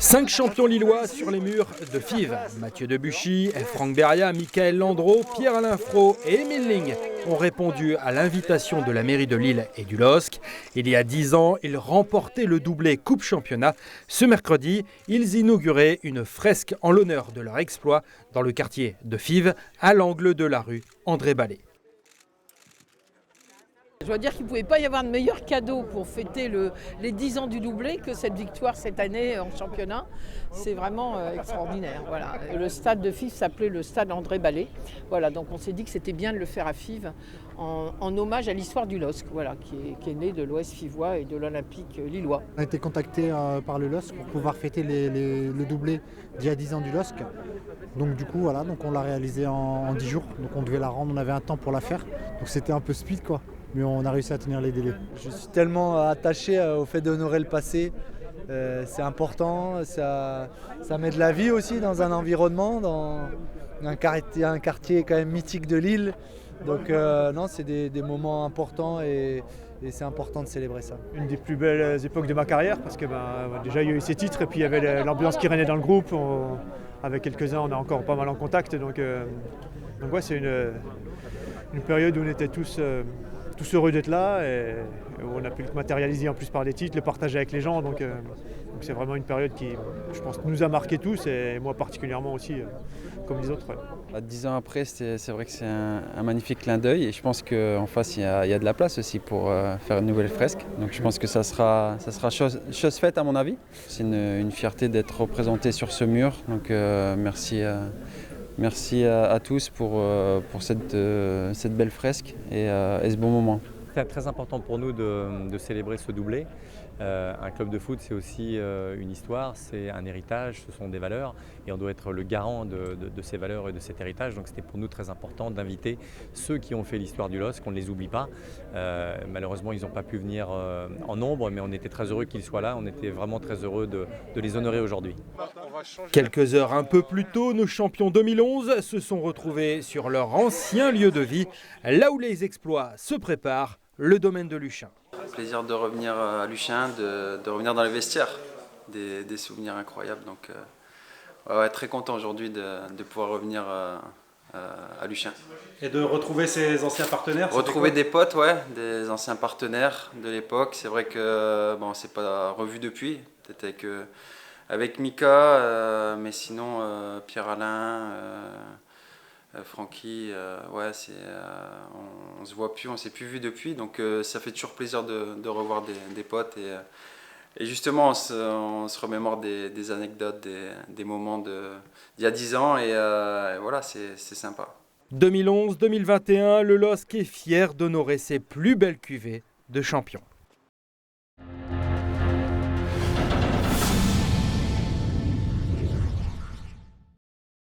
5 champions lillois sur les murs de Fives. Mathieu Debuchy, Franck Beria, Michael Landreau, Pierre-Alain Frot et Émile Ling ont répondu à l'invitation de la mairie de Lille et du LOSC. Il y a 10 ans, ils remportaient le doublé Coupe Championnat. Ce mercredi, ils inauguraient une fresque en l'honneur de leur exploit dans le quartier de Fives, à l'angle de la rue André Ballet. Je dois dire qu'il ne pouvait pas y avoir de meilleur cadeau pour fêter les 10 ans du doublé que cette victoire cette année en championnat. C'est vraiment extraordinaire. Voilà. Le stade de Fives s'appelait le stade André Ballet. Voilà, donc on s'est dit que c'était bien de le faire à Fives en hommage à l'histoire du LOSC, voilà, qui est né de l'Ouest fivois et de l'Olympique lillois. On a été contacté par le LOSC pour pouvoir fêter le doublé d'il y a 10 ans du LOSC. Donc du coup voilà, donc on l'a réalisé en 10 jours. Donc on devait la rendre, on avait un temps pour la faire. Donc c'était un peu speed quoi. Mais on a réussi à tenir les délais. Je suis tellement attaché au fait d'honorer le passé. C'est important, ça met de la vie aussi dans un environnement, dans un quartier quand même mythique de Lille. Donc non, c'est des moments importants et c'est important de célébrer ça. Une des plus belles époques de ma carrière parce que déjà il y a eu ces titres et puis il y avait l'ambiance qui régnait dans le groupe. Avec quelques-uns, on est encore pas mal en contact. Donc ouais, c'est une période où on était tous heureux d'être là et où on a pu le matérialiser en plus par des titres, le partager avec les gens. Donc c'est vraiment une période qui, je pense, nous a marqués tous et moi particulièrement aussi, comme les autres. Ouais. 10 ans après, c'est vrai que c'est un magnifique clin d'œil et je pense qu'en face, il y a de la place aussi pour faire une nouvelle fresque. Donc je pense que ça sera chose faite à mon avis. C'est une fierté d'être représenté sur ce mur. Donc merci à tous pour cette belle fresque et ce bon moment. C'est très important pour nous de célébrer ce doublé. Un club de foot, c'est aussi une histoire, c'est un héritage, ce sont des valeurs et on doit être le garant de ces valeurs et de cet héritage. Donc c'était pour nous très important d'inviter ceux qui ont fait l'histoire du LOSC, qu'on ne les oublie pas. Malheureusement, ils n'ont pas pu venir en nombre, mais on était très heureux qu'ils soient là. On était vraiment très heureux de les honorer aujourd'hui. Quelques heures un peu plus tôt, nos champions 2011 se sont retrouvés sur leur ancien lieu de vie, là où les exploits se préparent, le domaine de Luchin. Plaisir de revenir à Luchin, de revenir dans les vestiaires, des souvenirs incroyables. Donc ouais, très content aujourd'hui de pouvoir revenir à Luchin. Et de retrouver ses anciens partenaires. Retrouver des potes, ouais, des anciens partenaires de l'époque. C'est vrai que bon, on ne s'est pas revu depuis, peut-être avec Mika, mais sinon Pierre-Alain, Francky, ouais, on se voit plus, on s'est plus vu depuis, donc ça fait toujours plaisir de revoir des potes et justement on se remémore des anecdotes, des moments d'il y a 10 ans et voilà, c'est sympa. 2011-2021, le LOSC est fier d'honorer ses plus belles cuvées de champions.